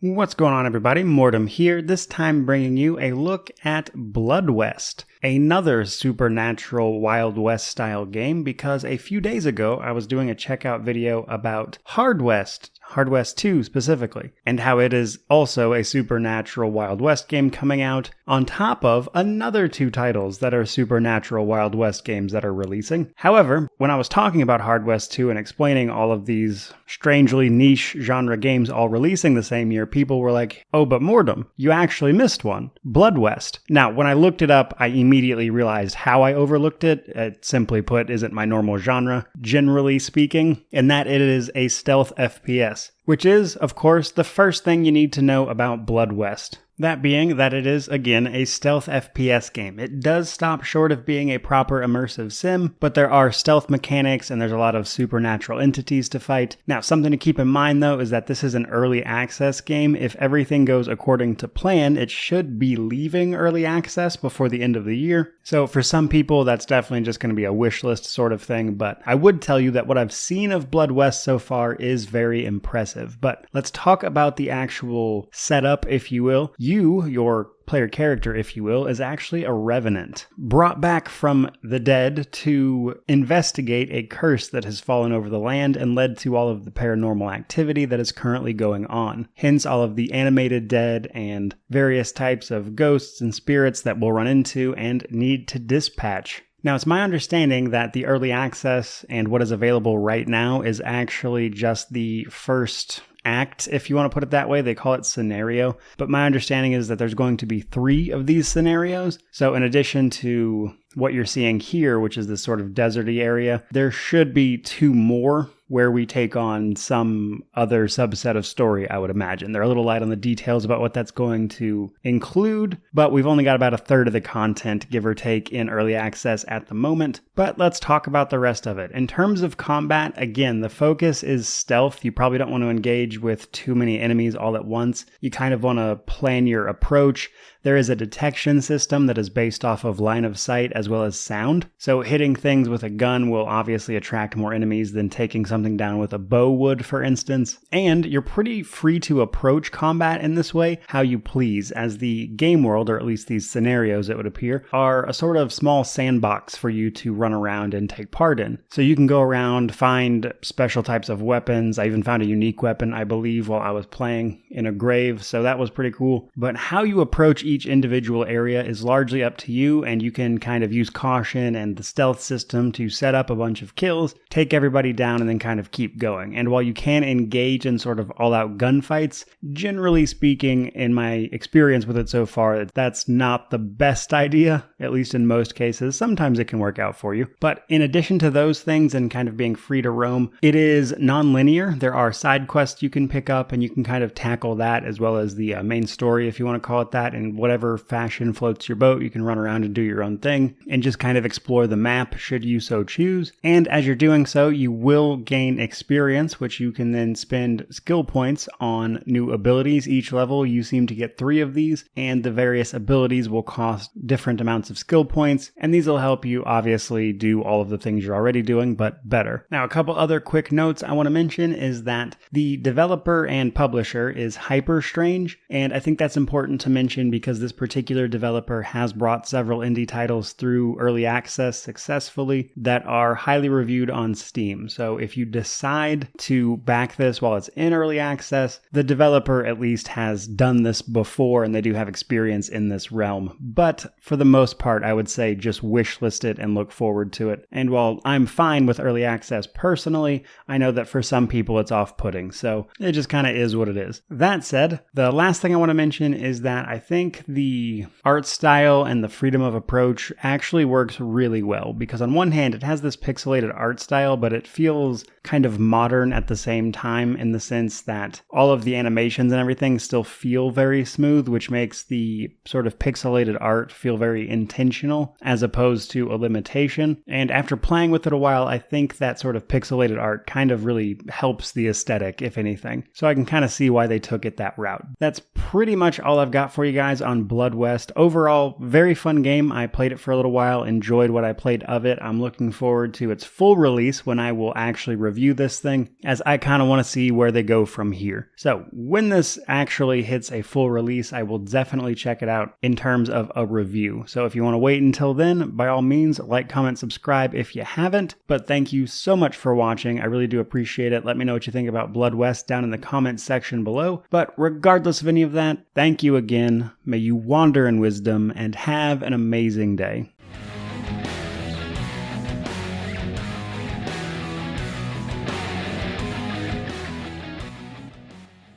What's going on, everybody? Mortem here, this time bringing you a look at Blood West, another supernatural Wild West style game, because a few days ago I was doing a checkout video about Hard West 2 specifically, and how it is also a supernatural Wild West game coming out on top of another two titles that are supernatural Wild West games that are releasing. However, when I was talking about Hard West 2 and explaining all of these strangely niche genre games all releasing the same year, people were like, oh, but Mortem, you actually missed one, Blood West. Now, when I looked it up, I immediately realized how I overlooked it. It simply put, isn't my normal genre, generally speaking, and that it is a stealth FPS. Which is, of course, the first thing you need to know about Blood West. That being that it is, again, a stealth FPS game. It does stop short of being a proper immersive sim, but there are stealth mechanics and there's a lot of supernatural entities to fight. Now, something to keep in mind, though, is that this is an early access game. If everything goes according to plan, it should be leaving early access before the end of the year. So for some people, that's definitely just going to be a wish list sort of thing, but I would tell you that what I've seen of Blood West so far is very impressive. But let's talk about the actual setup, if you will. Your player character, if you will, is actually a revenant, brought back from the dead to investigate a curse that has fallen over the land and led to all of the paranormal activity that is currently going on. Hence all of the animated dead and various types of ghosts and spirits that we'll run into and need to dispatch. Now, it's my understanding that the early access and what is available right now is actually just the first act, if you want to put it that way. They call it scenario. But my understanding is that there's going to be 3 of these scenarios. So in addition to what you're seeing here, which is this sort of deserty area, there should be 2 more where we take on some other subset of story, I would imagine. They're a little light on the details about what that's going to include, but we've only got about a third of the content, give or take, in early access at the moment. But let's talk about the rest of it. In terms of combat, again, the focus is stealth. You probably don't want to engage with too many enemies all at once. You kind of want to plan your approach. There is a detection system that is based off of line of sight as well as sound. So hitting things with a gun will obviously attract more enemies than taking something down with a bow would, for instance. And you're pretty free to approach combat in this way how you please, as the game world, or at least these scenarios it would appear, are a sort of small sandbox for you to run around and take part in. So you can go around, find special types of weapons. I even found a unique weapon, I believe, while I was playing in a grave, so that was pretty cool. But how you approach each individual area is largely up to you, and you can kind of use caution and the stealth system to set up a bunch of kills, take everybody down, and then kind of keep going. And while you can engage in sort of all-out gunfights, generally speaking, in my experience with it so far, that's not the best idea, at least in most cases. Sometimes it can work out for you. But in addition to those things and kind of being free to roam, it is non-linear. There are side quests you can pick up, and you can kind of tackle that as well as the main story, if you want to call it that, in whatever fashion floats your boat. You can run around and do your own thing and just kind of explore the map should you so choose. And as you're doing so, you will gain experience, which you can then spend skill points on new abilities. Each level you seem to get 3 of these, and the various abilities will cost different amounts of skill points, and these will help you obviously do all of the things you're already doing, but better. Now, a couple other quick notes I want to mention is that the developer and publisher is Hyperstrange, and I think that's important to mention because this particular developer has brought several indie titles through early access successfully that are highly reviewed on Steam. So if you decide to back this while it's in early access, the developer at least has done this before and they do have experience in this realm. But for the most part, I would say just wishlist it and look forward to it. And while I'm fine with early access personally, I know that for some people it's off-putting. So it just kind of is what it is. That said, the last thing I want to mention is that I think the art style and the freedom of approach actually works really well, because on one hand it has this pixelated art style, but it feels kind of modern at the same time, in the sense that all of the animations and everything still feel very smooth, which makes the sort of pixelated art feel very intentional as opposed to a limitation. And after playing with it a while, I think that sort of pixelated art kind of really helps the aesthetic, if anything. So I can kind of see why they took it that route. That's pretty much all I've got for you guys on on Blood West. Overall, very fun game. I played it for a little while, enjoyed what I played of it. I'm looking forward to its full release when I will actually review this thing, as I kind of want to see where they go from here. So when this actually hits a full release, I will definitely check it out in terms of a review. So if you want to wait until then, by all means, like, comment, subscribe if you haven't. But thank you so much for watching. I really do appreciate it. Let me know what you think about Blood West down in the comments section below. But regardless of any of that, thank you again. May you wander in wisdom and have an amazing day.